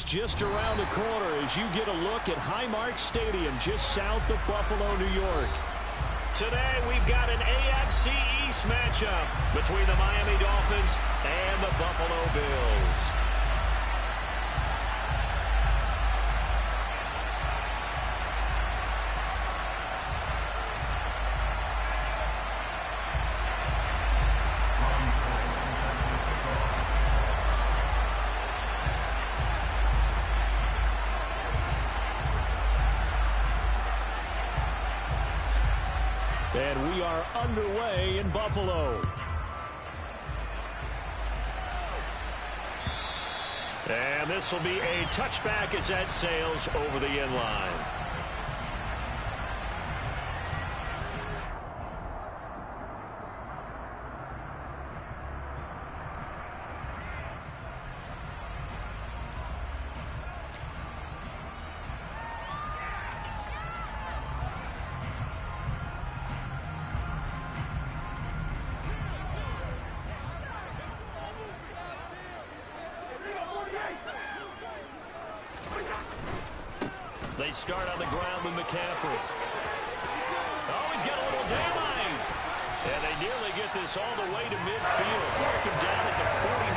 is just around the corner as you get a look at Highmark Stadium just south of Buffalo, New York. Today we've got an AFC East matchup between the Miami Dolphins and the Buffalo Bills. And we are underway in Buffalo. And this will be a touchback as that sails over the end line. They start on the ground with McCaffrey. Oh, he's got a little daylight. And they nearly get this all the way to midfield. Mark him down at the 49.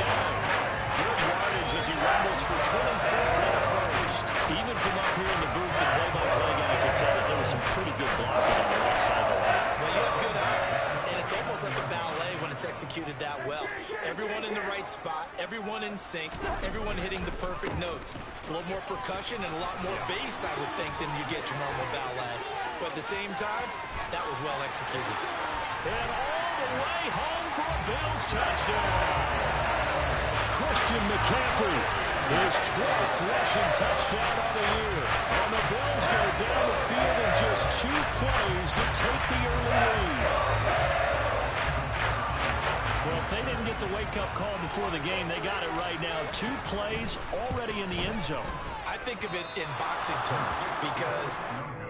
Good yardage as he rumbles for 24 and a first. Even from up here in the booth, the play-by-play guy could tell that there was some pretty good blocking on the right side of the line. Well, you have good eyes, and it's almost like a ballet when it's executed that well. Everyone in the right spot, everyone in sync, everyone hitting the perfect notes. A little more percussion and a lot more bass, I would think, than you get your normal ballet. But at the same time, that was well executed. And all the way home for a Bills touchdown. Christian McCaffrey, his 12th rushing touchdown of the year. And the Bills go down the field in just 2 plays to take the early lead. Well, if they didn't get the wake-up call before the game, they got it right now. 2 plays already in the end zone. I think of it in boxing terms because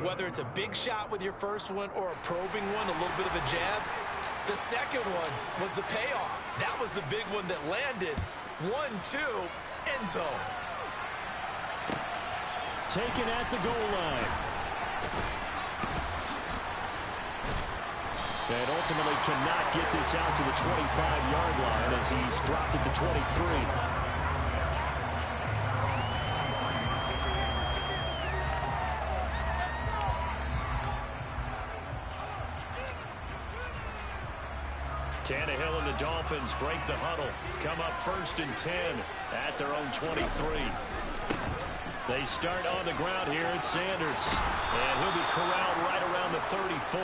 whether it's a big shot with your first one or a probing one, a little bit of a jab, the second one was the payoff. That was the big one that landed. 1-2, end zone. Taken at the goal line. And ultimately cannot get this out to the 25-yard line as he's dropped at the 23. Tannehill and the Dolphins break the huddle. Come up 1st and 10 at their own 23. They start on the ground here at Sanders. And he'll be corralled right around the 34.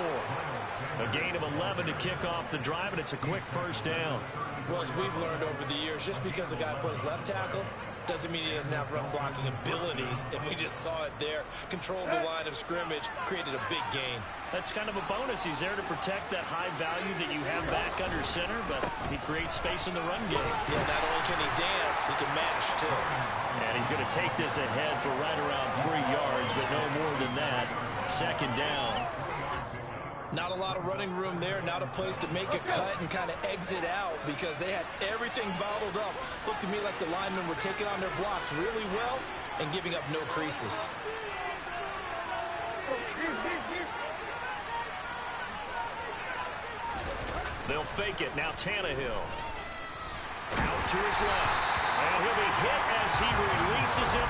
A gain of 11 to kick off the drive, and it's a quick first down. Well, as we've learned over the years, just because a guy plays left tackle doesn't mean he doesn't have run blocking abilities, and we just saw it there. Controlled the line of scrimmage, created a big gain. That's kind of a bonus. He's there to protect that high value that you have back under center, but he creates space in the run game. Yeah, not only can he dance, he can mash, too. And he's going to take this ahead for right around 3 yards, but no more than that. 2nd down. Not a lot of running room there, not a place to make a cut and kind of exit out because they had everything bottled up. Looked to me like the linemen were taking on their blocks really well and giving up no creases. They'll fake it. Now Tannehill. Out to his left. And he'll be hit as he releases it.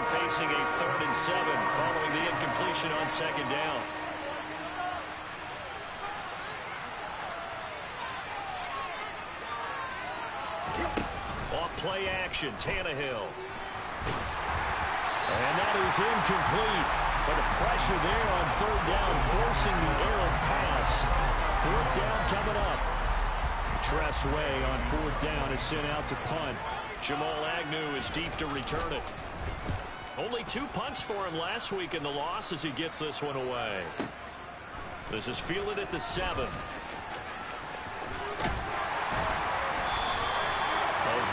Facing a 3rd and 7 following the incompletion on 2nd down. Off play action, Tannehill. And that is incomplete. But the pressure there on 3rd down, forcing the errant pass. 4th down coming up. Tress Way on 4th down is sent out to punt. Jamal Agnew is deep to return it. Only 2 punts for him last week in the loss as he gets this one away. This is fielded at the 7. A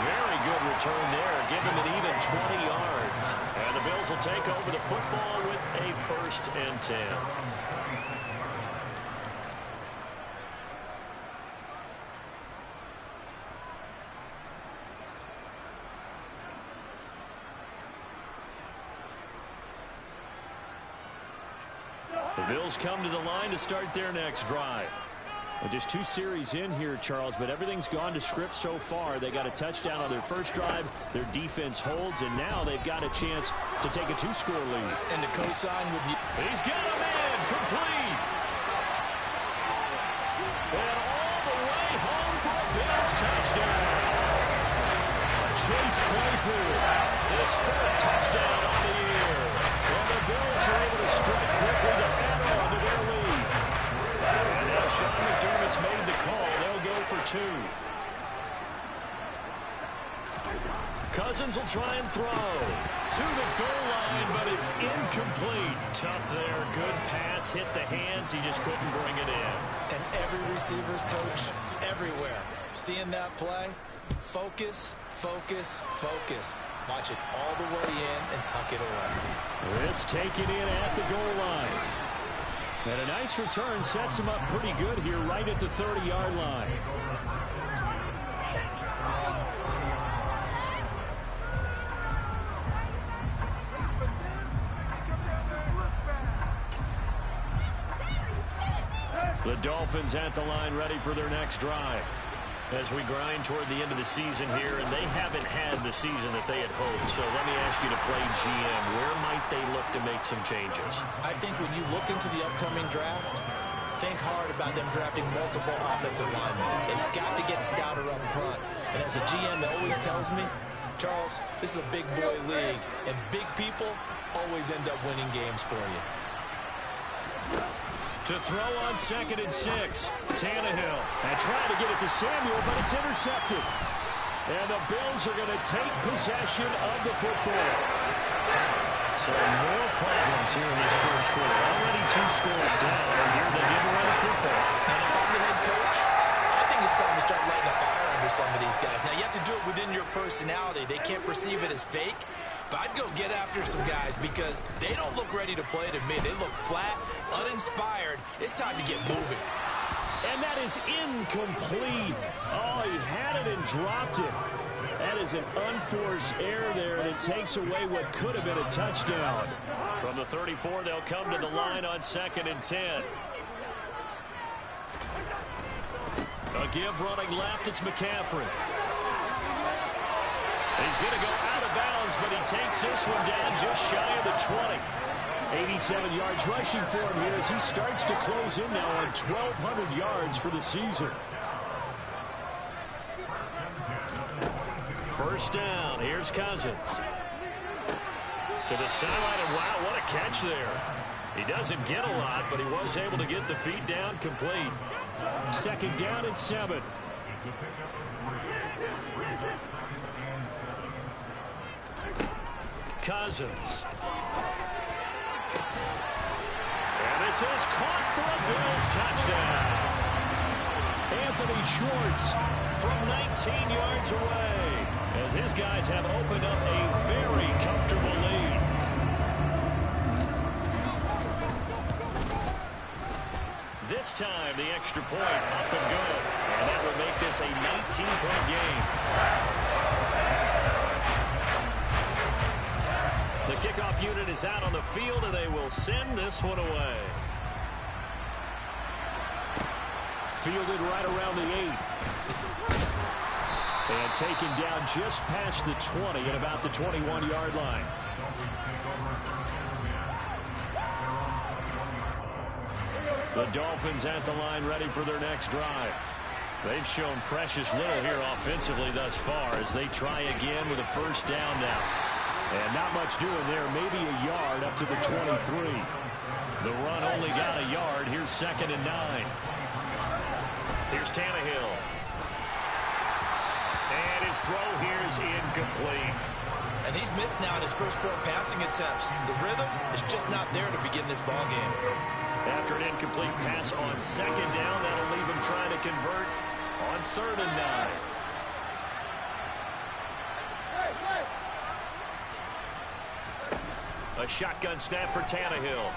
very good return there. Give him an even 20 yards. And the Bills will take over the football with a 1st and 10. The Bills come to the line to start their next drive. Well, just 2 series in here, Charles, but everything's gone to script so far. They got a touchdown on their first drive. Their defense holds, and now they've got a chance to take a 2-score lead. And the cosign would be... He's got him in. Complete. And all the way home for a Bills touchdown. Chase Claypool, his 4th touchdown on the year. And the Bills are able to strike quickly to add on to their lead. And now Sean McDermott's made the call. They'll go for 2. Cousins will try and throw to the goal line, but it's incomplete. Tough there. Good pass. Hit the hands. He just couldn't bring it in. And every receiver's coach everywhere. Seeing that play, focus, focus, focus. Watch it all the way in and tuck it away. This taken in at the goal line. And a nice return sets him up pretty good here right at the 30-yard line. The Dolphins at the line ready for their next drive. As we grind toward the end of the season here, and they haven't had the season that they had hoped. So let me ask you to play GM. Where might they look to make some changes? I think when you look into the upcoming draft, think hard about them drafting multiple offensive linemen. They've got to get stouter up front. And as a GM that always tells me, Charles, this is a big boy league, and big people always end up winning games for you. To throw on 2nd and 6. Tannehill. And trying to get it to Samuel, but it's intercepted. And the Bills are going to take possession of the football. So more problems here in this first quarter. Already 2 scores down, and here they didn't run the football. And if I'm the head coach, I think it's time to start lighting a fire under some of these guys. Now, you have to do it within your personality. They can't perceive it as fake. But I'd go get after some guys because they don't look ready to play to me. They look flat, uninspired. It's time to get moving. And that is incomplete. Oh, he had it and dropped it. That is an unforced error there, and it takes away what could have been a touchdown. From the 34, they'll come to the line on 2nd and 10. A give running left, it's McCaffrey. He's going to go out of bounds, but he takes this one down just shy of the 20. 87 yards rushing for him here as he starts to close in now on 1,200 yards for the season. First down. Here's Cousins. To the sideline, and wow, what a catch there. He doesn't get a lot, but he was able to get the feet down complete. 2nd down and 7. Cousins. And this is caught for a Bills touchdown. Anthony Schwartz from 19 yards away as his guys have opened up a very comfortable lead. This time the extra point up and good. And that would make this a 19-point game. The kickoff unit is out on the field, and they will send this one away. Fielded right around the 8. And taken down just past the 20 at about the 21-yard line. The Dolphins at the line ready for their next drive. They've shown precious little here offensively thus far as they try again with a first down now. And not much doing there, maybe a yard up to the 23. The run only got a yard. Here's 2nd and 9. Here's Tannehill. his throw here is incomplete. And he's missed now in his first 4 passing attempts. The rhythm is just not there to begin this ball game. After an incomplete pass on second down, that'll leave him trying to convert on 3rd and 9. A shotgun snap for Tannehill.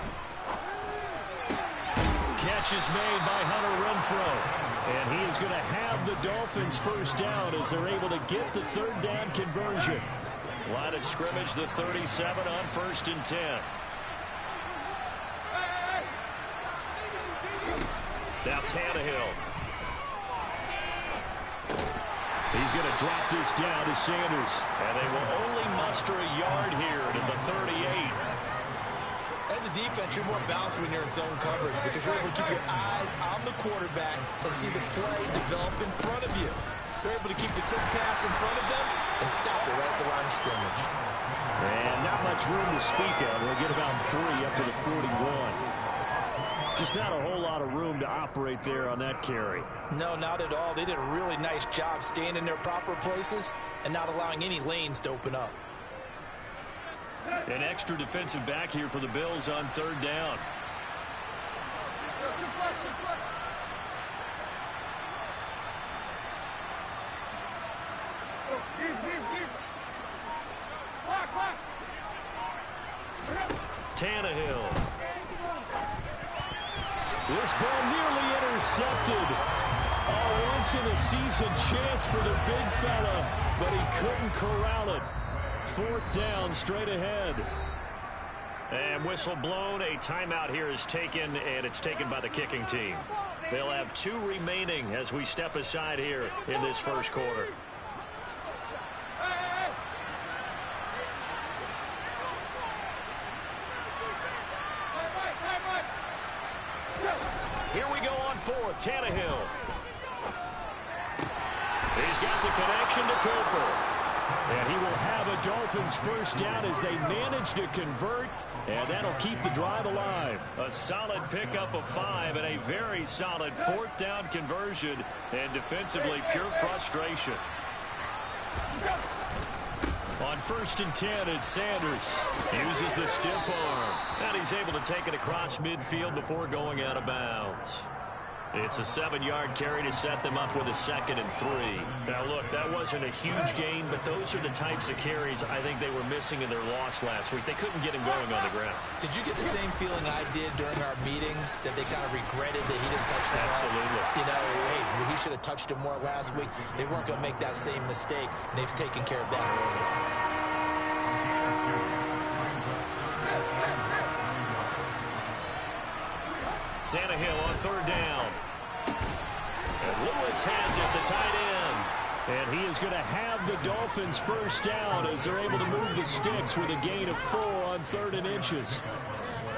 Catch is made by Hunter Renfrow. And he is going to have the Dolphins first down as they're able to get the 3rd down conversion. Line of scrimmage, the 37 on 1st and 10. Now Tannehill. He's going to drop this down to Sanders. And they will only muster a yard here to the 38. As a defense, you're more balanced when you're in zone coverage because you're able to keep your eyes on the quarterback and see the play develop in front of you. They're able to keep the quick pass in front of them and stop it right at the line of scrimmage. And not much room to speak of. They'll get about 3 up to the 41. Just not a whole lot of room to operate there on that carry. No, not at all. They did a really nice job staying in their proper places and not allowing any lanes to open up. An extra defensive back here for the Bills on 3rd down. Tannehill. This ball nearly intercepted. A once-in-a-season chance for the big fella, but he couldn't corral it. 4th down, straight ahead. And whistle blown. A timeout here is taken, and it's taken by the kicking team. They'll have 2 remaining as we step aside here in this first quarter. Here we go on 4th. Tannehill. He's got the connection to Cooper. And he will have a Dolphins first down as they manage to convert. And that'll keep the drive alive. A solid pickup of 5 and a very solid 4th down conversion. And defensively, pure frustration. On 1st and 10, it's Sanders. Uses the stiff arm. And he's able to take it across midfield before going out of bounds. It's a 7-yard carry to set them up with a 2nd and 3. Now, look, that wasn't a huge gain, but those are the types of carries I think they were missing in their loss last week. They couldn't get him going on the ground. Did you get the same feeling I did during our meetings, that they kind of regretted that he didn't touch the ball? Absolutely. You know, hey, he should have touched it more last week. They weren't going to make that same mistake, and they've taken care of that early. Tannehill on 3rd down. And Lewis has it, the tight end. And he is going to have the Dolphins first down as they're able to move the sticks with a gain of 4 on 3rd and inches.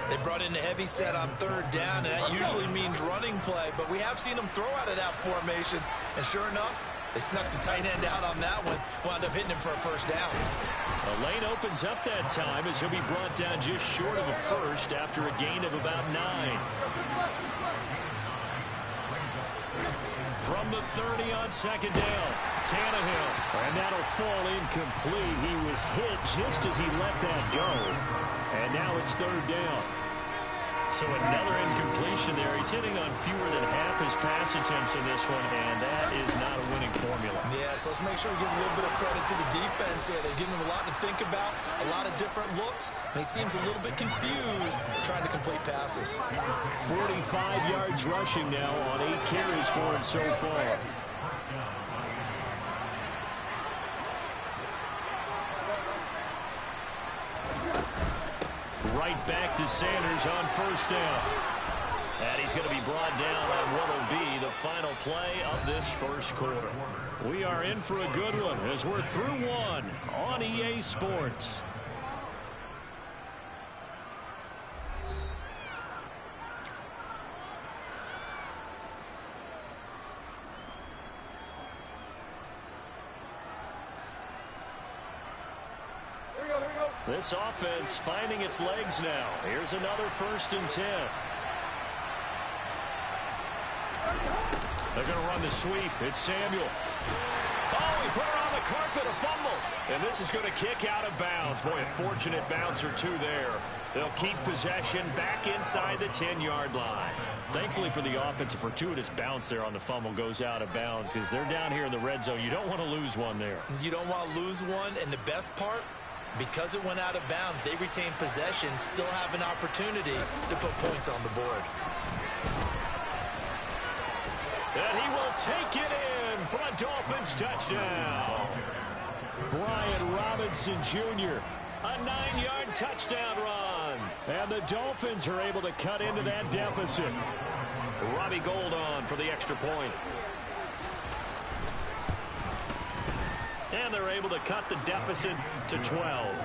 They brought in a heavy set on 3rd down, and that usually means running play. But we have seen them throw out of that formation. And sure enough, they snuck the tight end out on that one, wound up hitting him for a first down. A lane opens up that time as he'll be brought down just short of a first after a gain of about 9. From the 30 on 2nd down, Tannehill. And that'll fall incomplete. He was hit just as he let that go. And now it's 3rd down. So another incompletion there. He's hitting on fewer than half his pass attempts in this one, and that is not a winning formula. Yeah, so let's make sure we give a little bit of credit to the defense here. They're giving him a lot to think about, a lot of different looks, and he seems a little bit confused trying to complete passes. 45 yards rushing now on 8 carries for him so far. Right back to Sanders on 1st down. And he's going to be brought down on what will be the final play of this first quarter. We are in for a good one as we're through 1 on EA Sports. This offense finding its legs now. Here's another 1st and 10. They're going to run the sweep. It's Samuel. Oh, he put her on the the carpet, a fumble. And this is going to kick out of bounds. Boy, a fortunate bounce or two there. They'll keep possession back inside the 10-yard line. Thankfully for the offense, a fortuitous bounce there on the fumble goes out of bounds because they're down here in the red zone. You don't want to lose one there. You don't want to lose one, and the best part, because it went out of bounds, they retain possession, still have an opportunity to put points on the board. And he will take it in for a Dolphins touchdown. Brian Robinson Jr., a 9-yard touchdown run. And the Dolphins are able to cut into that deficit. Robbie Gould on for the extra point. And they're able to cut the deficit to 12.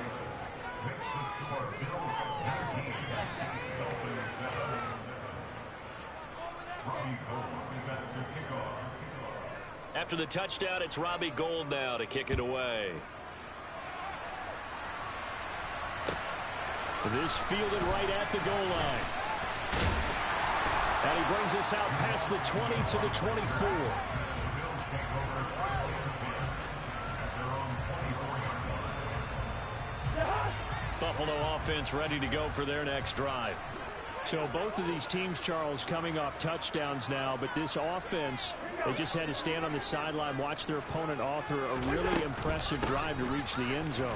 After the touchdown, it's Robbie Gould now to kick it away. This fielded right at the goal line. And he brings us out past the 20 to the 24. Buffalo offense ready to go for their next drive. So both of these teams, Charles, coming off touchdowns now, but this offense, they just had to stand on the sideline, watch their opponent author a really impressive drive to reach the end zone.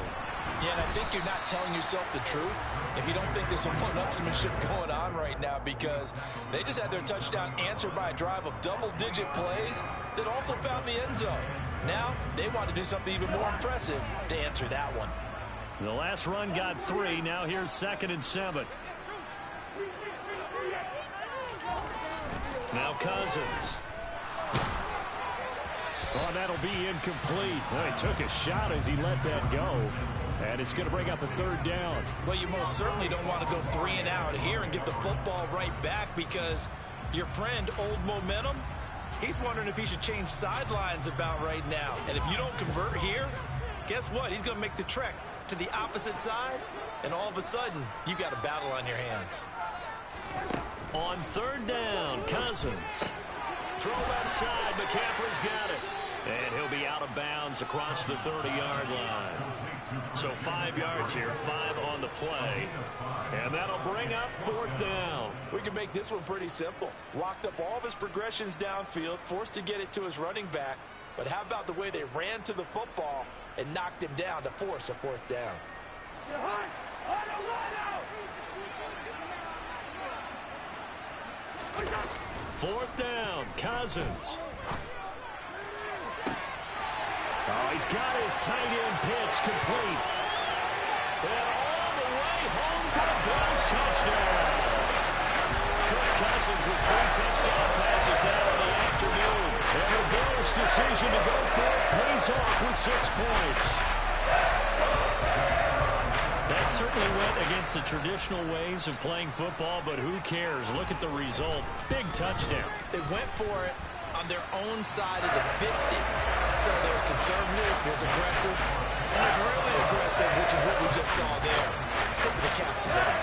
Yeah, and I think you're not telling yourself the truth if you don't think there's some one-upsmanship going on right now, because they just had their touchdown answered by a drive of double-digit plays that also found the end zone. Now they want to do something even more impressive to answer that one. The last run got 3. Now here's 2nd and 7. Now Cousins. Oh, that'll be incomplete. Well, he took a shot as he let that go. And it's going to bring up a 3rd down. Well, you most certainly don't want to go 3 and out here and get the football right back, because your friend, Old Momentum, he's wondering if he should change sidelines about right now. And if you don't convert here, guess what? He's going to make the trek to the opposite side, and all of a sudden, you got a battle on your hands. On 3rd down, Cousins. Throw left side, McCaffrey's got it. And he'll be out of bounds across the 30-yard line. So 5 yards here, 5 on the play. And that'll bring up 4th down. We can make this one pretty simple. Locked up all of his progressions downfield, forced to get it to his running back. But how about the way they ran to the football and knocked him down to force a 4th down? 4th down, Cousins. Oh, he's got his tight end pitch complete. And all the way home for the Bills touchdown. Kirk Cousins with 3 touchdown passes now in the afternoon. And the Bills' decision to go for it pays off with 6 points. That certainly went against the traditional ways of playing football, but who cares? Look at the result. Big touchdown. They went for it on their own side of the 50. So there's conservative, there's aggressive, and there's really aggressive, which is what we just saw there. Tip of the cap to them.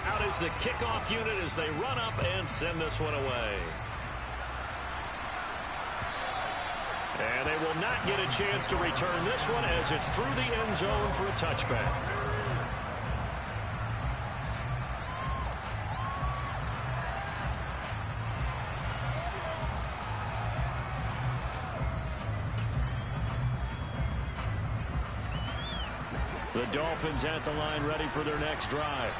Out is the kickoff unit as they run up and send this one away. And they will not get a chance to return this one as it's through the end zone for a touchback. The Dolphins at the line ready for their next drive.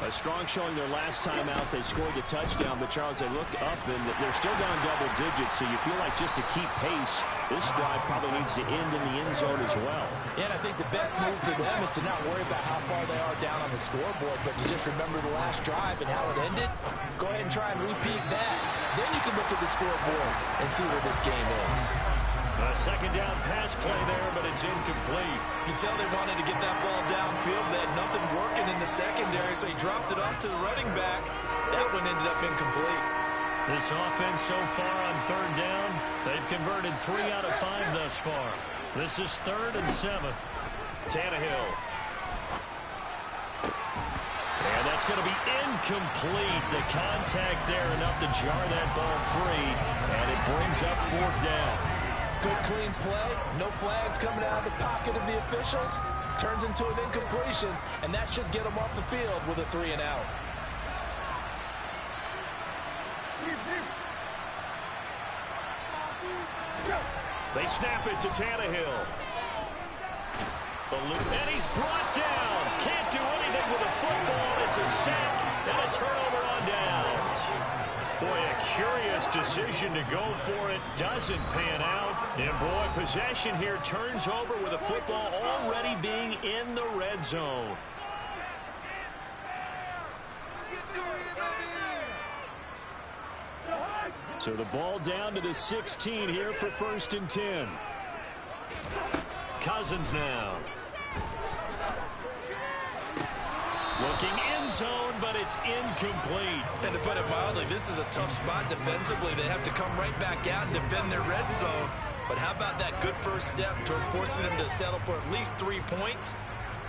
A strong showing their last time out. They scored the touchdown, but Charles, they look up and they're still down double digits, so you feel like just to keep pace, this drive probably needs to end in the end zone as well. Yeah, and I think the best move for them is to not worry about how far they are down on the scoreboard, but to just remember the last drive and how it ended. Go ahead and try and repeat that. Then you can look at the scoreboard and see where this game is. A 2nd down pass play there, but it's incomplete. You can tell they wanted to get that ball downfield. They had nothing working in the secondary, so he dropped it off to the running back. That one ended up incomplete. This offense so far on 3rd down, they've converted 3 out of 5 thus far. This is 3rd and 7. Tannehill. And that's going to be incomplete. The contact there enough to jar that ball free. And it brings up 4th down. Good clean play. No flags coming out of the pocket of the officials. Turns into an incompletion. And that should get them off the field with a 3 and out. They snap it to Tannehill. And he's brought down. Can't do anything with a football. It's a sack and a turnover on downs. Boy, a curious decision to go for it. Doesn't pan out. And boy, possession here turns over with a football already being in the red zone. So the ball down to the 16 here for 1st and 10. Cousins now. Looking end zone, but it's incomplete. And to put it mildly, this is a tough spot defensively. They have to come right back out and defend their red zone. But how about that good first step towards forcing them to settle for at least 3 points?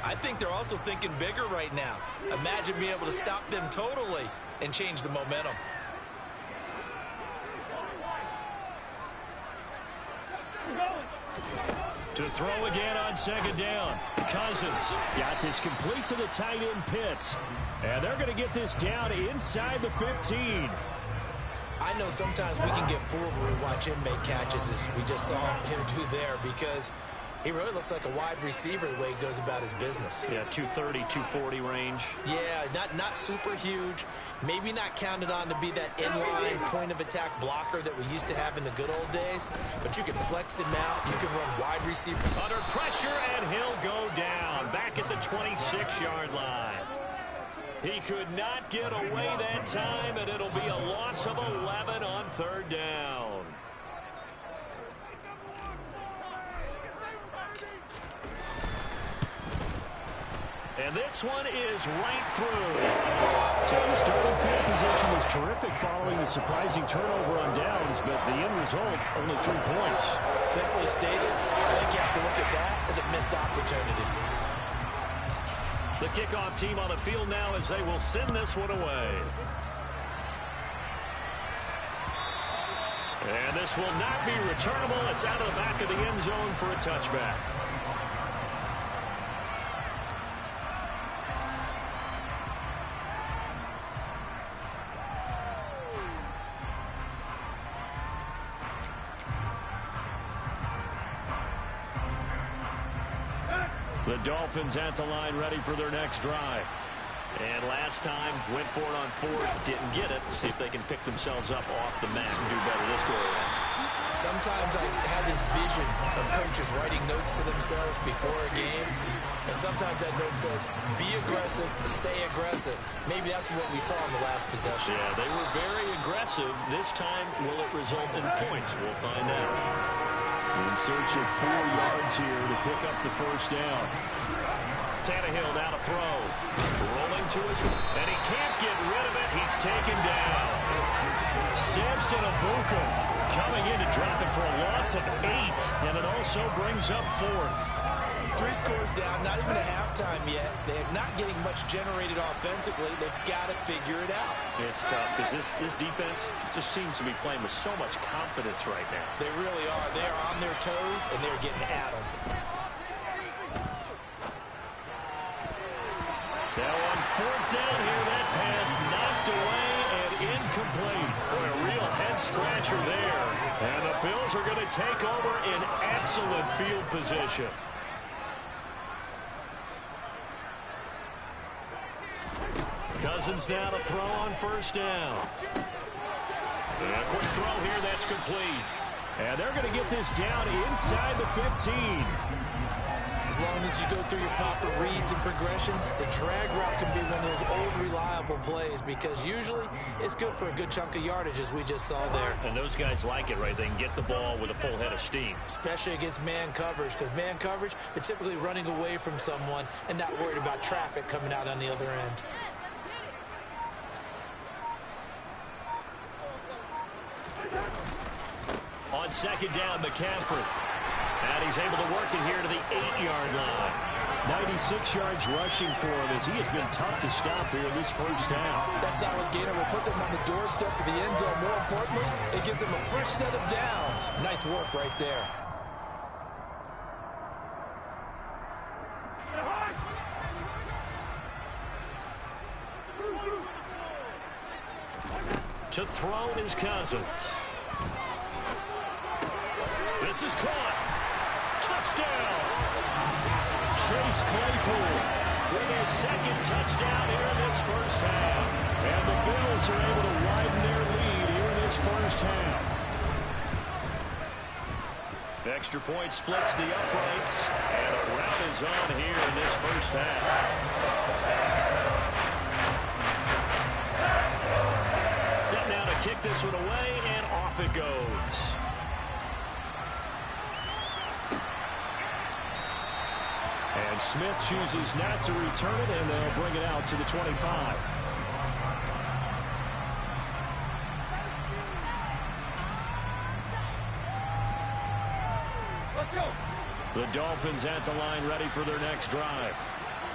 I think they're also thinking bigger right now. Imagine being able to stop them totally and change the momentum. To throw again on 2nd down. Cousins got this complete to the tight end Pitts. And they're going to get this down inside the 15. I know sometimes we can get fooled when we watch him make catches, as we just saw him do there, because he really looks like a wide receiver the way he goes about his business. Yeah, 230, 240 range. Yeah, not super huge. Maybe not counted on to be that inline point-of-attack blocker that we used to have in the good old days. But you can flex him out. You can run wide receiver. Under pressure, and he'll go down. Back at the 26-yard line. He could not get away that time, and it'll be a loss of 11 on 3rd down. And this one is right through. So the starting field position was terrific following the surprising turnover on downs, but the end result, only 3 points. Simply stated, I think you have to look at that as a missed opportunity. The kickoff team on the field now as they will send this one away. And this will not be returnable. It's out of the back of the end zone for a touchback. The Dolphins at the line ready for their next drive. And last time went for it on 4th, didn't get it. See if they can pick themselves up off the mat and do better this go around. Sometimes I have this vision of coaches writing notes to themselves before a game. And sometimes that note says, be aggressive, stay aggressive. Maybe that's what we saw in the last possession. Yeah, they were very aggressive. This time, will it result in points? We'll find out. In search of 4 yards here to pick up the 1st down. Tannehill now to throw. Rolling to his, and he can't get rid of it. He's taken down. Samson Abuka coming in to drop it for a loss of 8, and it also brings up 4th. 3 scores down, not even a halftime yet. They're not getting much generated offensively. They've got to figure it out. It's tough because this defense just seems to be playing with so much confidence right now. They really are. They are on their toes, and they're getting at them. Now on 4th down here, that pass knocked away and incomplete. Boy, a real head-scratcher there. And the Bills are going to take over in excellent field position. Cousins now to throw on 1st down. And a quick throw here, that's complete. And they're going to get this down inside the 15. As long as you go through your proper reads and progressions, the drag route can be one of those old reliable plays because usually it's good for a good chunk of yardage as we just saw there. And those guys like it, right? They can get the ball with a full head of steam. Especially against man coverage, because man coverage, they're typically running away from someone and not worried about traffic coming out on the other end. On 2nd down, McCaffrey. And he's able to work it here to the 8-yard line. 96 yards rushing for him as he has been tough to stop here in this first half. That solid gainer will put them on the doorstep of the end zone. More importantly, it gives them a fresh set of downs. Nice work right there. To throw is Cousins. This is caught. Touchdown. Chase Claypool with his second touchdown here in this first half. And the Bills are able to widen their lead here in this first half. Extra point splits the uprights. And a rout is on here in this first half. Set now to kick this one away, and off it goes. And Smith chooses not to return it, and they'll bring it out to the 25. Let's go. The Dolphins at the line, ready for their next drive.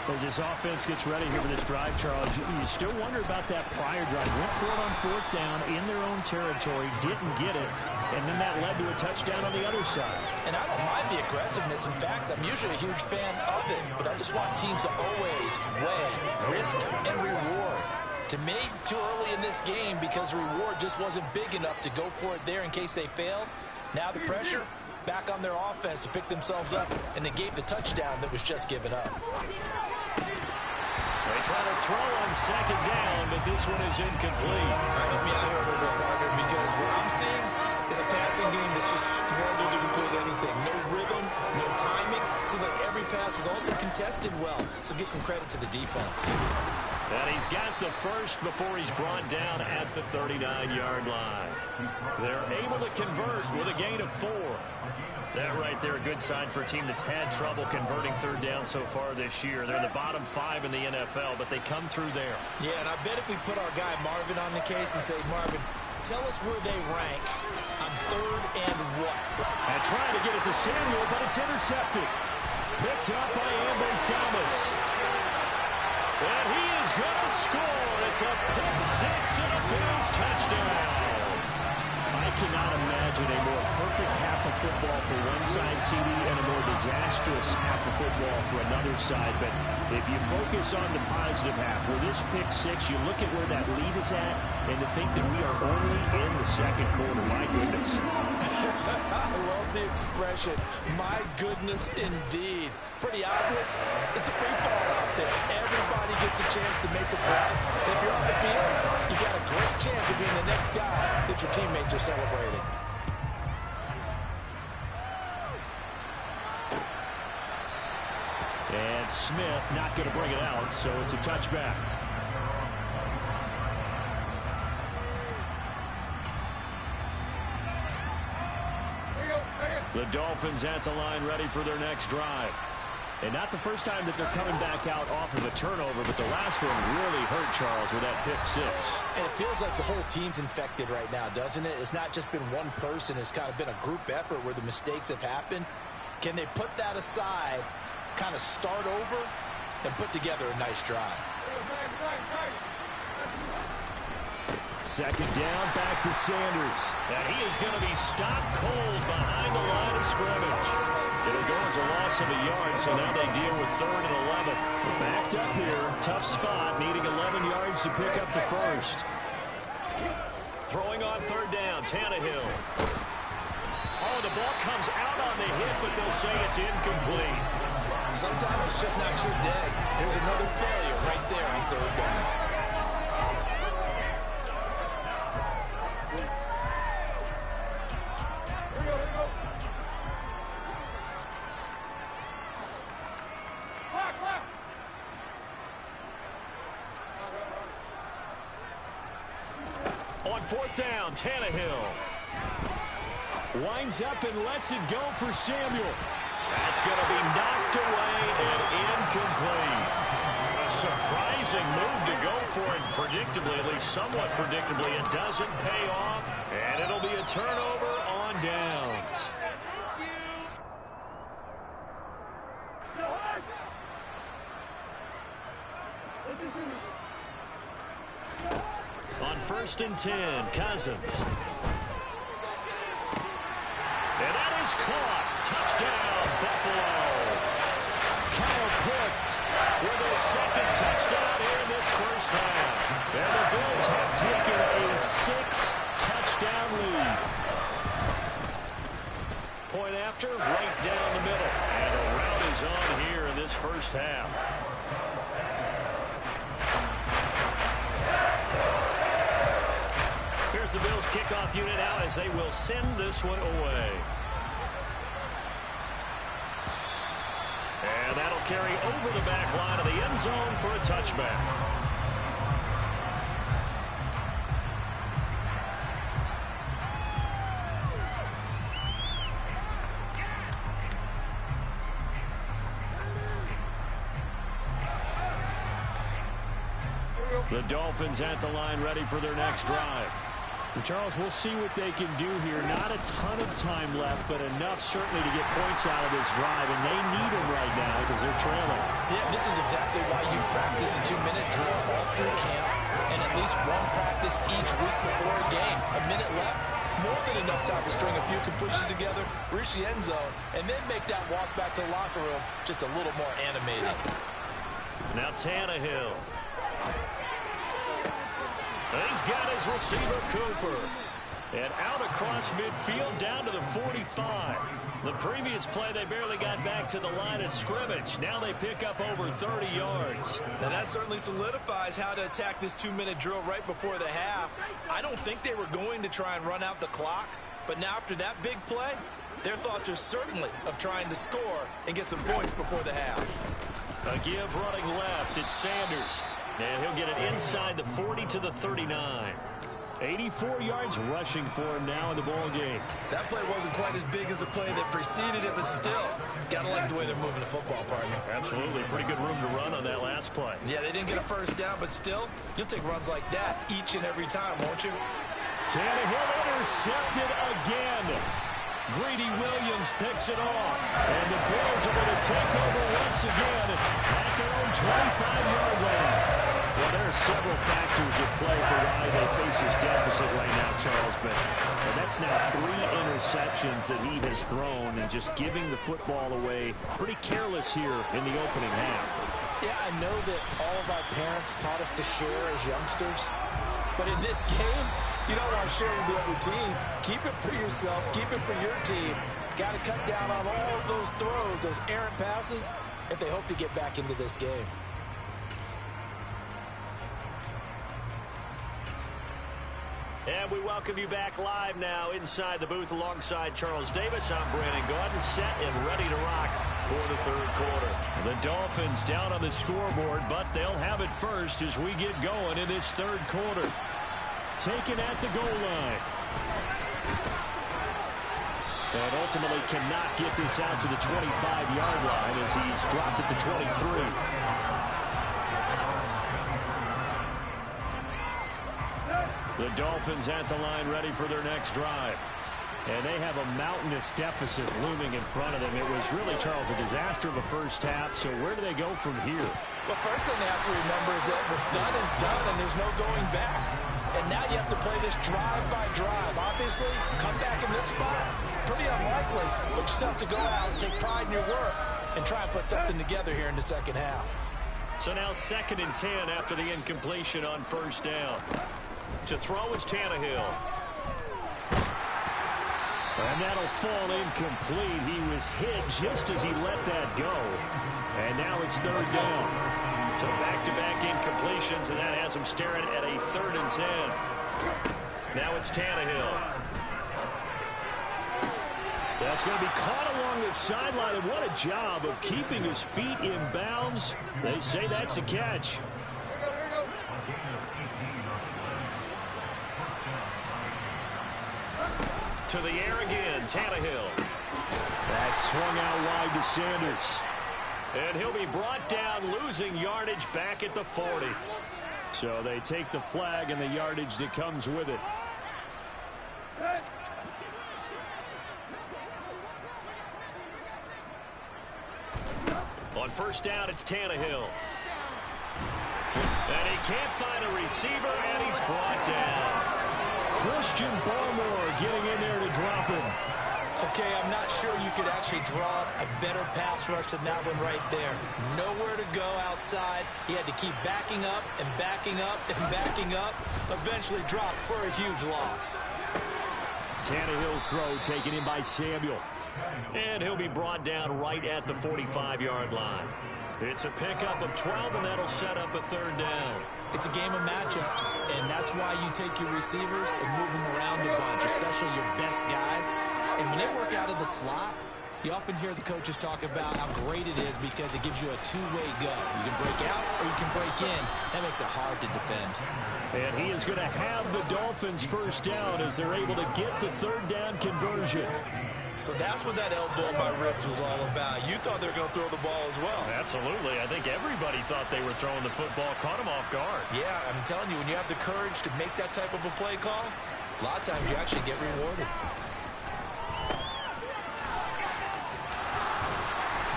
As this offense gets ready here for this drive, Charles, you still wonder about that prior drive. Went for it on 4th down in their own territory, didn't get it, and then that led to a touchdown on the other side. And I don't mind the aggressiveness. In fact, I'm usually a huge fan of it, but I just want teams to always weigh risk and reward. To me, too early in this game because reward just wasn't big enough to go for it there in case they failed. Now the pressure back on their offense to pick themselves up, and they gave the touchdown that was just given up. They try to throw on 2nd down, but this one is incomplete. Help me out here a little bit, partner, because what I'm seeing is a passing game that's just struggled to complete anything. No rhythm, no timing. Seems like every pass is also contested well, so give some credit to the defense. And he's got the first before he's brought down at the 39-yard line. They're able to convert with a gain of 4. That right there, a good sign for a team that's had trouble converting 3rd down so far this year. They're in the bottom 5 in the NFL, but they come through there. Yeah, and I bet if we put our guy Marvin on the case and say, Marvin, tell us where they rank on 3rd and what? And trying to get it to Samuel, but it's intercepted. Picked up by Ambry Thomas. And he is going to score. It's a pick-6 and a Bills touchdown. I cannot imagine a more perfect half of football for one side, CD, and a more disastrous half of football for another side. But if you focus on the positive half, with this pick-6, you look at where that lead is at, and to think that we are only in the 2nd quarter. My goodness. I love the expression. My goodness, indeed. Pretty obvious. It's a free fall out there. Everybody gets a chance to make a play. And if you're on the field, you got a great chance of being the next guy that your teammates are celebrating. And Smith not going to bring it out, so it's a touchback. The Dolphins at the line, ready for their next drive. And not the first time that they're coming back out off of a turnover, but the last one really hurt Charles with that pick-6. And it feels like the whole team's infected right now, doesn't it? It's not just been one person. It's kind of been a group effort where the mistakes have happened. Can they put that aside, kind of start over, and put together a nice drive? 2nd down, back to Sanders. And he is going to be stopped cold behind the line of scrimmage. It'll go as a loss of a yard, so now they deal with 3rd and 11. We're backed up here, tough spot, needing 11 yards to pick up the first. Throwing on 3rd down, Tannehill. Oh, the ball comes out on the hit, but they'll say it's incomplete. Sometimes it's just not your day. There's another failure right there on 3rd down. On 4th down, Tannehill winds up and lets it go for Samuel. That's going to be knocked away and incomplete. A surprising move to go for it predictably, at least somewhat predictably. It doesn't pay off, and it'll be a turnover on downs. On 1st and 10, Cousins. And that is caught. Touchdown, Buffalo. Kyle Pitts with his second touchdown here in this first half. And the Bills have taken a 6-touchdown lead. Point after, right down the middle. And a rout is on here in this first half. Here's the Bills kickoff unit out as they will send this one away. And that'll carry over the back line of the end zone for a touchback. The Dolphins at the line ready for their next drive. Charles, we'll see what they can do here. Not a ton of time left, but enough certainly to get points out of this drive, and they need them right now because they're trailing. Yeah, this is exactly why you practice a 2-minute drill all through camp and at least one practice each week before a game. A minute left, more than enough time to string a few completions together, reach the end zone, and then make that walk back to the locker room just a little more animated. Now Tannehill. He's got his receiver, Cooper. And out across midfield down to the 45. The previous play, they barely got back to the line of scrimmage. Now they pick up over 30 yards. Now that certainly solidifies how to attack this 2-minute drill right before the half. I don't think they were going to try and run out the clock. But now after that big play, their thoughts are certainly of trying to score and get some points before the half. A give running left. It's Sanders. And he'll get it inside the 40 to the 39. 84 yards rushing for him now in the ball game. That play wasn't quite as big as the play that preceded it, but still, gotta like the way they're moving the football, partner. Absolutely. Pretty good room to run on that last play. Yeah, they didn't get a first down, but still, you'll take runs like that each and every time, won't you? Tannehill intercepted again. Greedy Williams picks it off. And the Bills are going to take over once again at their own 25-yard line. Well, there are several factors at play for why they face this deficit right now, Charles, but that's now 3 interceptions that he has thrown and just giving the football away pretty careless here in the opening half. Yeah, I know that all of our parents taught us to share as youngsters, but in this game, you don't want to share with the other team. Keep it for yourself. Keep it for your team. Got to cut down on all of those throws, those errant passes, if they hope to get back into this game. And we welcome you back live now inside the booth alongside Charles Davis. I'm Brandon Gaudin, set and ready to rock for the third quarter. The Dolphins down on the scoreboard, but they'll have it first as we get going in this third quarter. Taken at the goal line. And ultimately cannot get this out to the 25-yard line as he's dropped at the 23. The Dolphins at the line ready for their next drive. And they have a mountainous deficit looming in front of them. It was really, Charles, a disaster of a first half. So where do they go from here? Well, first thing they have to remember is that what's done is done and there's no going back. And now you have to play this drive by drive. Obviously, come back in this spot, pretty unlikely. But you still have to go out and take pride in your work and try and put something together here in the second half. So now 2nd and 10 after the incompletion on first down. To throw is Tannehill. And that'll fall incomplete. He was hit just as he let that go. And now it's 3rd down. So back-to-back incompletions, and that has him staring at a 3rd and 10. Now it's Tannehill. That's going to be caught along the sideline, and what a job of keeping his feet in bounds. They say that's a catch. To the air again, Tannehill. That swung out wide to Sanders. And he'll be brought down, losing yardage back at the 40. So they take the flag and the yardage that comes with it. On first down, it's Tannehill. Flip he can't find a receiver, and he's brought down. Christian Barmore getting in there to drop him. Okay, I'm not sure you could actually draw a better pass rush than that one right there. Nowhere to go outside. He had to keep backing up and backing up and backing up. Eventually dropped for a huge loss. Tannehill's throw taken in by Samuel. And he'll be brought down right at the 45-yard line. It's a pickup of 12, and that'll set up a third down. It's a game of matchups, and that's why you take your receivers and move them around a bunch, especially your best guys. And when they work out of the slot, you often hear the coaches talk about how great it is because it gives you a two-way go. You can break out or you can break in. That makes it hard to defend. And he is going to have the Dolphins first down as they're able to get the third down conversion. So that's what that elbow in my ribs was all about. You thought they were going to throw the ball as well. Absolutely. I think everybody thought they were throwing the football, caught him off guard. Yeah, I'm telling you, when you have the courage to make that type of a play call, a lot of times you actually get rewarded.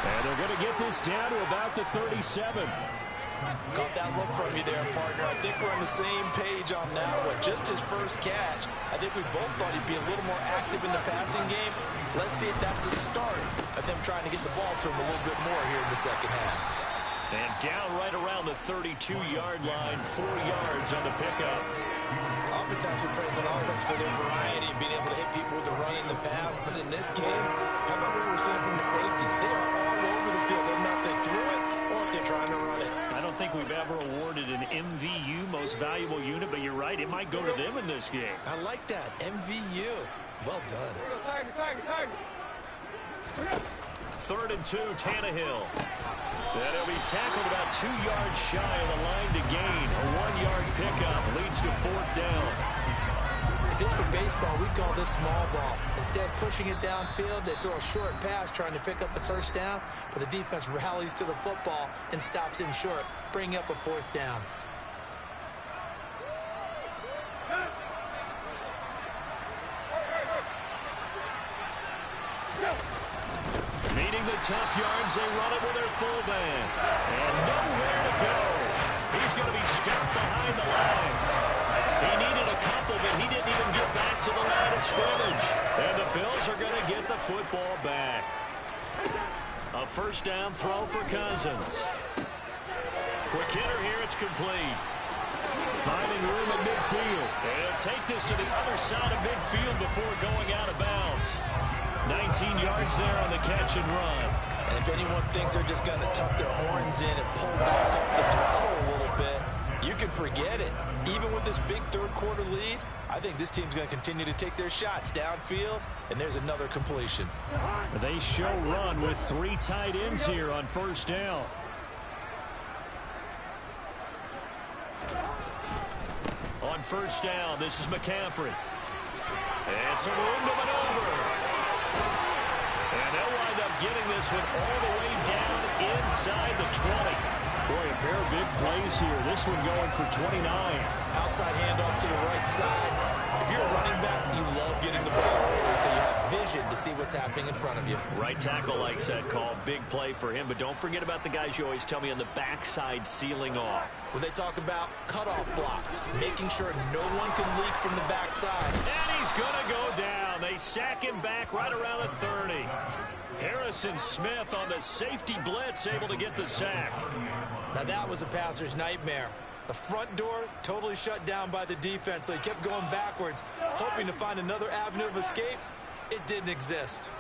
And they're going to get this down to about the 37. Caught that look from you there, partner. I think we're on the same page on that one. Just his first catch. I think we both thought he'd be a little more active in the passing game. Let's see if that's the start of them trying to get the ball to him a little bit more here in the second half. And down right around the 32-yard line, 4 yards on the pickup. Oftentimes we praise an offense for their variety, being able to hit people with the run and the pass. But in this game, how about what we're seeing from the safeties? They are all over the field. They're not they threw it or if they're trying to run it. I don't think we've ever awarded an MVU, most valuable unit, but you're right, it might go to them in this game. I like that, MVU. Well done. 3rd and 2, Tannehill. And he'll be tackled about 2 yards shy of the line to gain. A 1-yard pickup leads to 4th down. If this were baseball, we'd call this small ball. Instead of pushing it downfield, they throw a short pass trying to pick up the first down, but the defense rallies to the football and stops him short, bringing up a 4th down. Meeting the tough yards, they run it with their fullback. And nowhere to go. He's going to be stopped behind the line. He needed a couple, but he didn't even get back to the line of scrimmage. And the Bills are going to get the football back. A first down throw for Cousins. Quick hitter here, it's complete. Finding room at midfield. And he'll take this to the other side of midfield before going out of bounds. 19 yards there on the catch and run. And if anyone thinks they're just going to tuck their horns in and pull back up the throttle a little bit, you can forget it. Even with this big third-quarter lead, I think this team's going to continue to take their shots downfield, and there's another completion. They show run with 3 tight ends here on first down. On first down, this is McCaffrey. And some room to maneuver. And they'll wind up getting this one all the way down inside the 20. Boy, a pair of big plays here. This one going for 29. Outside handoff to the right side. If you're a running back, you love getting the ball early so you have vision to see what's happening in front of you. Right tackle likes that call. Big play for him. But don't forget about the guys you always tell me on the backside sealing off. When they talk about cutoff blocks, making sure no one can leak from the backside. And he's going to go down. They sack him back right around the 30. Harrison Smith on the safety blitz, able to get the sack. Now that was a passer's nightmare. The front door totally shut down by the defense, so he kept going backwards, hoping to find another avenue of escape. It didn't exist.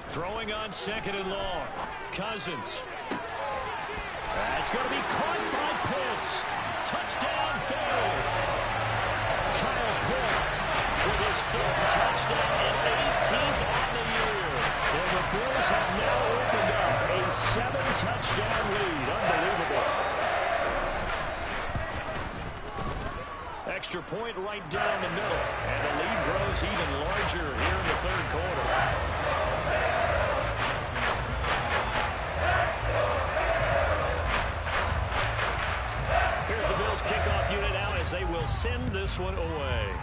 Throwing on 2nd and long. Cousins. That's going to be caught by Pitts. Touchdown, Bills. Kyle Pitts with his 3rd touchdown and 18th on the year. And the Bills have now opened up a 7-touchdown lead. Unbelievable. Extra point right down the middle. And the lead grows even larger here in the 3rd quarter. Here's the Bills kickoff unit out as they will send this one away.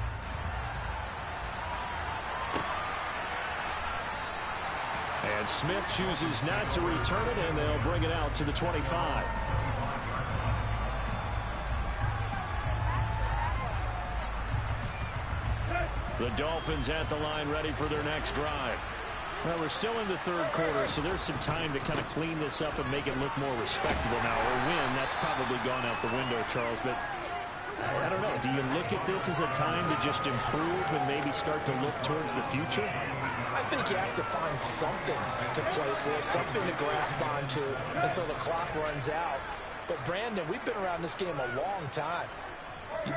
And Smith chooses not to return it, and they'll bring it out to the 25. The Dolphins at the line, ready for their next drive. Well, we're still in the third quarter, so there's some time to kind of clean this up and make it look more respectable now. Or win, that's probably gone out the window, Charles. But I don't know. Do you look at this as a time to just improve and maybe start to look towards the future? I think you have to find something to play for, something to grasp onto until the clock runs out. But, Brandon, we've been around this game a long time.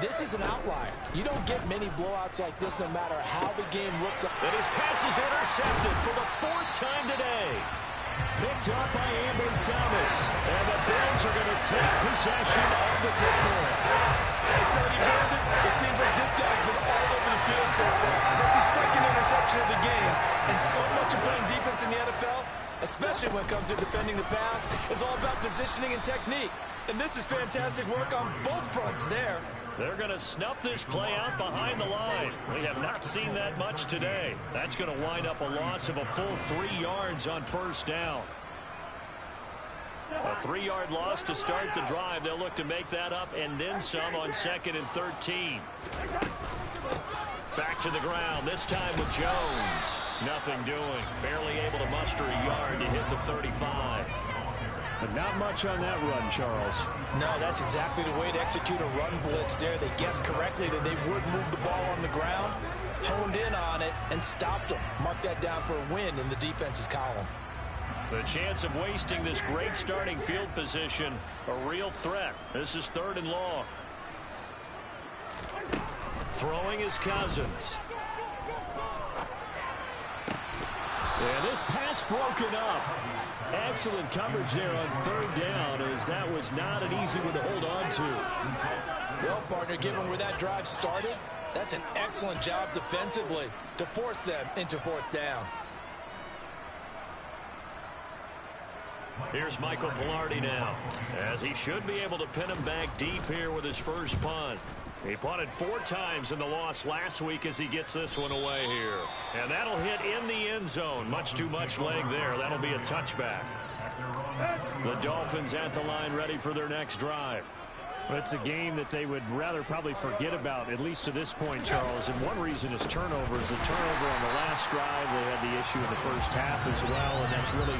This is an outlier. You don't get many blowouts like this no matter how the game looks. And his pass is intercepted for the fourth time today. Picked up by Amber Thomas. And the Bills are going to take possession of the football. I tell you, Brandon, it seems like this guy's been all over the field so far. That's his second interception of the game. And so much of playing defense in the NFL, especially when it comes to defending the pass, is all about positioning and technique. And this is fantastic work on both fronts there. They're going to snuff this play out behind the line. We have not seen that much today. That's going to wind up a loss of a full 3 yards on first down. A 3-yard loss to start the drive. They'll look to make that up and then some on 2nd and 13. Back to the ground, this time with Jones. Nothing doing. Barely able to muster a yard to hit the 35. But not much on that run, Charles. No, that's exactly the way to execute a run blitz there. They guessed correctly that they would move the ball on the ground, honed in on it, and stopped them. Mark that down for a win in the defense's column. The chance of wasting this great starting field position, a real threat. This is 3rd and long. Throwing is Cousins. And this pass broken up. Excellent coverage there on 3rd down, as that was not an easy one to hold on to. Well, partner, given where that drive started, that's an excellent job defensively to force them into 4th down. Here's Michael Pilardi now, as he should be able to pin him back deep here with his first punt. He punted 4 times in the loss last week as he gets this one away here. And that'll hit in the end zone. Much too much leg there. That'll be a touchback. The Dolphins at the line, ready for their next drive. Well, it's a game that they would rather probably forget about, at least to this point, Charles. And one reason is turnovers. A turnover on the last drive. They had the issue in the first half as well, and that's really,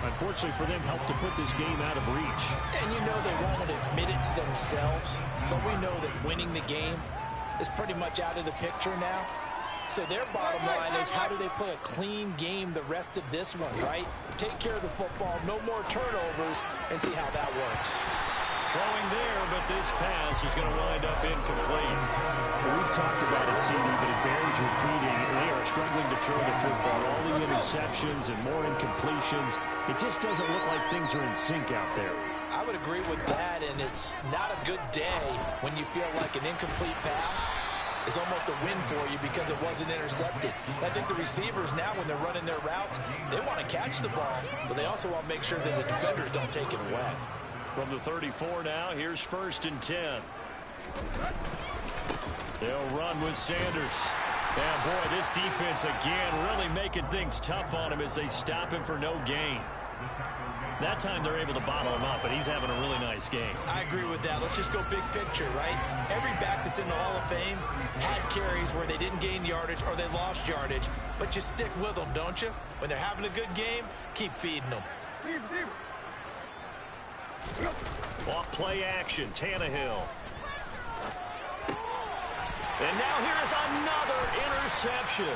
unfortunately for them, helped to put this game out of reach. And you know they won't admit it to themselves, but we know that winning the game is pretty much out of the picture now. So their bottom line is, how do they play a clean game the rest of this one, right? Take care of the football, no more turnovers, and see how that works. Throwing there, but this pass is going to wind up incomplete. Well, we've talked about it, CD, but it bears repeating. They are struggling to throw the football. All the interceptions and more incompletions. It just doesn't look like things are in sync out there. I would agree with that, and it's not a good day when you feel like an incomplete pass is almost a win for you because it wasn't intercepted. I think the receivers now, when they're running their routes, they want to catch the ball, but they also want to make sure that the defenders don't take it away. From the 34 now, here's 1st and 10. They'll run with Sanders. And boy, this defense again really making things tough on him as they stop him for no gain. That time they're able to bottle him up, but he's having a really nice game. I agree with that. Let's just go big picture, right? Every back that's in the Hall of Fame had carries where they didn't gain yardage or they lost yardage, but you stick with them, don't you? When they're having a good game, keep feeding them. Off play action, Tannehill. And now here's another interception.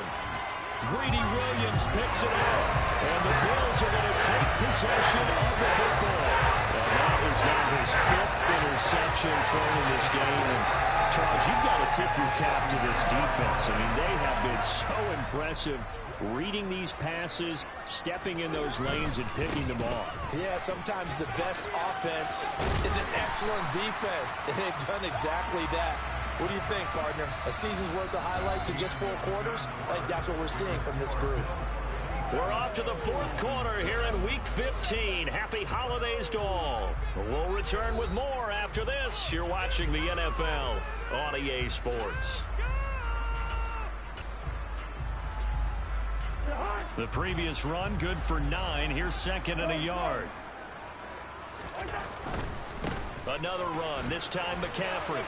Greedy Williams picks it off. And the Bills are going to take possession of the football. And that is now his 5th interception thrown in this game. And Charles, you've got to tip your cap to this defense. I mean, they have been so impressive reading these passes, stepping in those lanes and picking them off. Yeah, sometimes the best offense is an excellent defense, and they've done exactly that. What do you think, partner? A season's worth of highlights in just 4 quarters? I think that's what we're seeing from this group. We're off to the 4th quarter here in Week 15. Happy holidays to all. We'll return with more after this. You're watching the NFL on EA Sports. The previous run, good for 9. Here's 2nd and a yard. Another run, this time McCaffrey.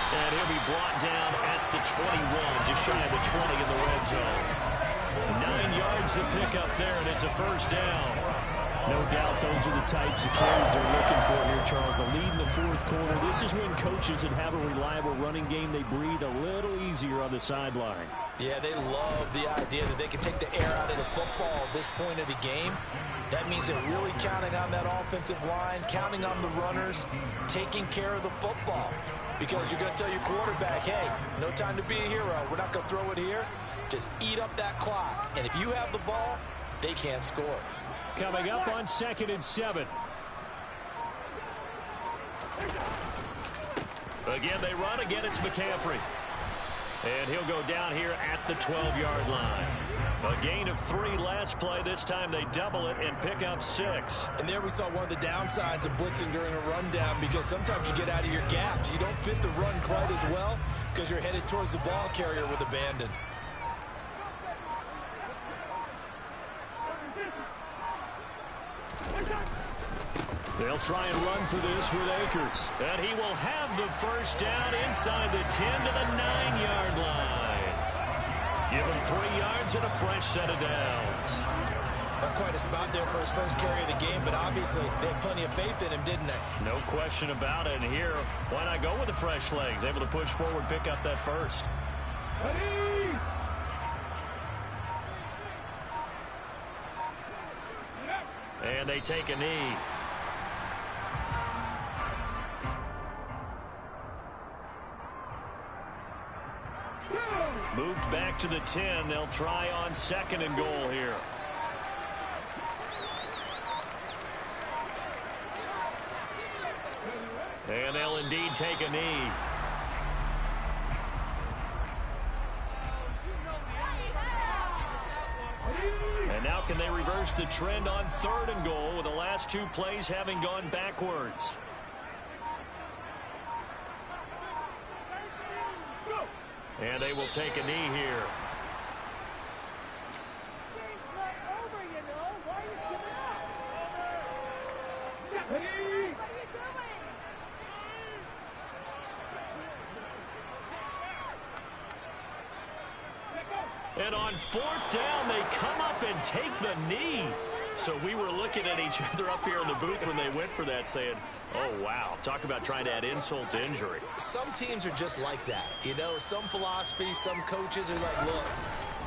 And he'll be brought down at the 21, just shy of the 20 in the red zone. 9 yards to pick up there, and it's a first down. No doubt those are the types of carries they're looking for here, Charles. The lead in the fourth quarter. This is when coaches that have a reliable running game, they breathe a little easier on the sideline. Yeah, they love the idea that they can take the air out of the football at this point of the game. That means they're really counting on that offensive line, counting on the runners, taking care of the football. Because you're going to tell your quarterback, hey, no time to be a hero. We're not going to throw it here. Just eat up that clock. And if you have the ball, they can't score. Coming up on 2nd and 7. Again, they run. Again, it's McCaffrey. And he'll go down here at the 12-yard line. A gain of 3 last play. This time they double it and pick up 6. And there we saw one of the downsides of blitzing during a rundown, because sometimes you get out of your gaps. You don't fit the run quite as well because you're headed towards the ball carrier with abandon. They'll try and run for this with Akers. And he will have the first down inside the 10 to the 9-yard line. Give him 3 yards and a fresh set of downs. That's quite a spot there for his first carry of the game, but obviously they had plenty of faith in him, didn't they? No question about it. And here, why not go with the fresh legs? Able to push forward, pick up that first. Ready? And they take a knee. Moved back to the 10. They'll try on 2nd and goal here. And they'll indeed take a knee. And now can they reverse the trend on 3rd and goal with the last 2 plays having gone backwards? And they will take a knee here. And on 4th down, they come up and take the knee. So we were looking at each other up here in the booth when they went for that, saying, oh, wow, talk about trying to add insult to injury. Some teams are just like that. You know, some philosophies, some coaches are like, look,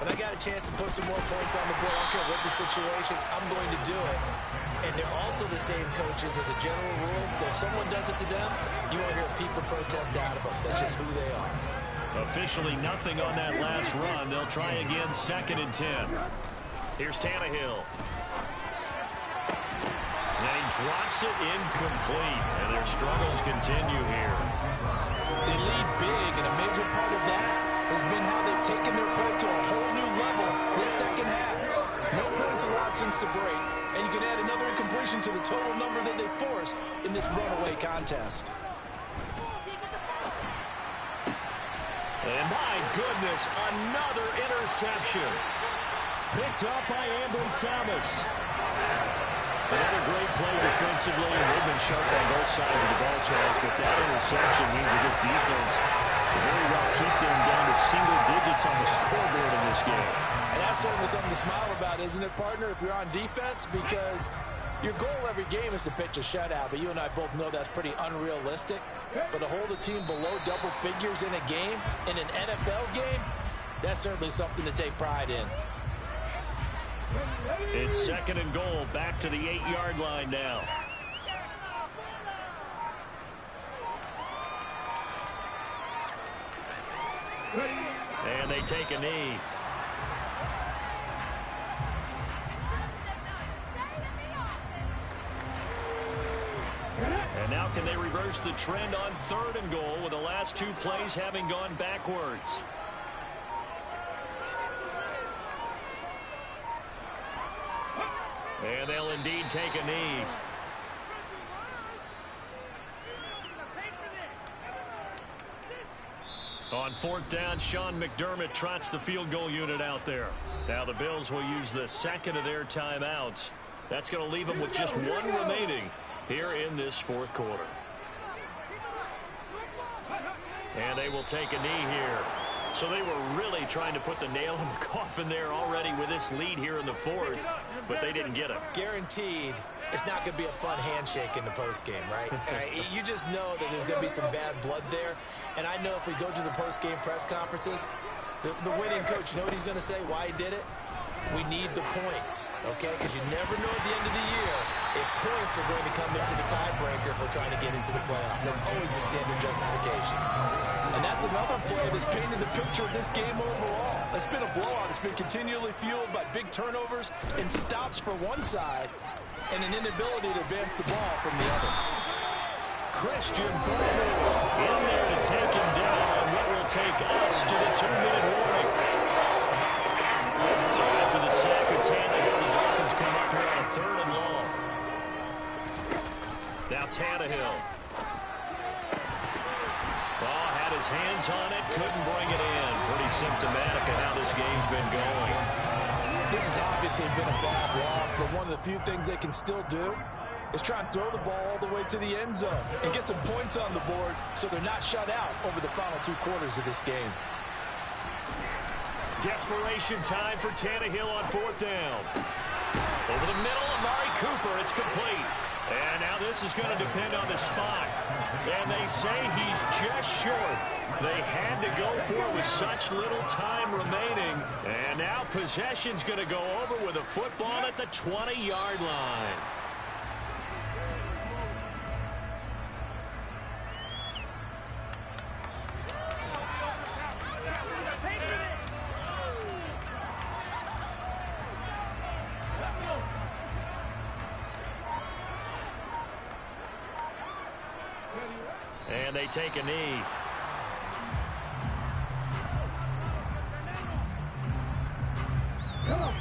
when I got a chance to put some more points on the board, I don't care what the situation, I'm going to do it. And they're also the same coaches as a general rule that if someone does it to them, you won't hear a peep or protest out of them. That's just who they are. Officially nothing on that last run. They'll try again 2nd and 10. Here's Tannehill. And he drops it incomplete. And their struggles continue here. They lead big, and a major part of that has been how they've taken their play to a whole new level this second half. No points allowed since the break, and you can add another incompletion to the total number that they forced in this runaway contest. And my goodness, another interception. Picked up by Ambry Thomas. Another great play defensively, and they've been sharp on both sides of the ball, Charles, but that interception means that this defense will very well keep them down to single digits on the scoreboard in this game. And that's certainly something to smile about, isn't it, partner, if you're on defense? Because your goal every game is to pitch a shutout, but you and I both know that's pretty unrealistic. But to hold a team below double figures in a game, in an NFL game, that's certainly something to take pride in. It's 2nd and goal, back to the 8-yard line now. And they take a knee. And now can they reverse the trend on 3rd and goal with the last 2 plays having gone backwards? And they'll indeed take a knee. On 4th down, Sean McDermott trots the field goal unit out there. Now the Bills will use the 2nd of their timeouts. That's going to leave them with just 1 remaining here in this 4th quarter. And they will take a knee here. So they were really trying to put the nail in the coffin there already with this lead here in the fourth, but they didn't get it. Guaranteed it's not going to be a fun handshake in the postgame, right? You just know that there's going to be some bad blood there. And I know if we go to the postgame press conferences, the winning coach, you know what he's going to say, why he did it? We need the points, okay? Because you never know at the end of the year if points are going to come into the tiebreaker if we're trying to get into the playoffs. That's always the standard justification. And that's another play that's painted the picture of this game overall. It's been a blowout. It's been continually fueled by big turnovers and stops for one side and an inability to advance the ball from the other. Christian Barber in there to take him down on what will take us to the 2-minute warning. So after the sack of Tannehill, the Dolphins come up here on 3rd and long. Now Tannehill. Oh, had his hands on it, couldn't bring it in. Pretty symptomatic of how this game's been going. This has obviously been a bad loss, but one of the few things they can still do is try and throw the ball all the way to the end zone and get some points on the board so they're not shut out over the final 2 quarters of this game. Desperation time for Tannehill on 4th down. Over the middle, Amari Cooper, it's complete. And now this is going to depend on the spot. And they say he's just short. They had to go for it with such little time remaining. And now possession's going to go over with a football at the 20-yard line. And they take a knee.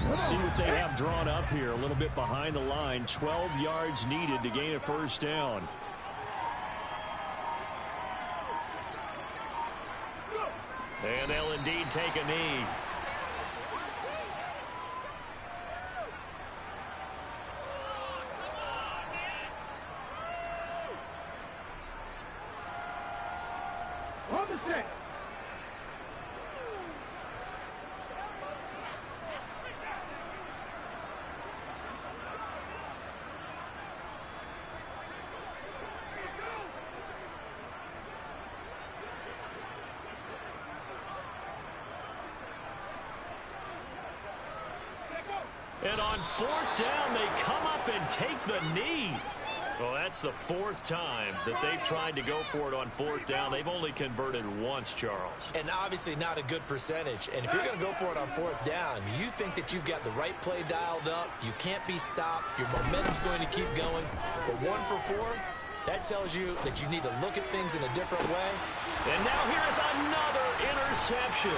Let's see what they have drawn up here. A little bit behind the line. 12 yards needed to gain a 1st down. And they'll indeed take a knee. On the set. And on 4th down, they come up and take the knee. Well, that's the 4th time that they've tried to go for it on 4th down. They've only converted once, Charles. And obviously not a good percentage. And if you're going to go for it on 4th down, you think that you've got the right play dialed up. You can't be stopped. Your momentum's going to keep going. But 1 for 4, that tells you that you need to look at things in a different way. And now here's another interception.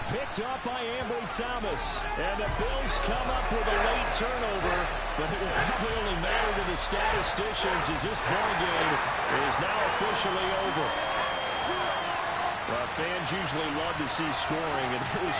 Picked up by Ambry Thomas. And the Bills come up with a late turnover, but it will probably only matter to the statisticians as this ball game is now officially over. Well, fans usually love to see scoring, and it was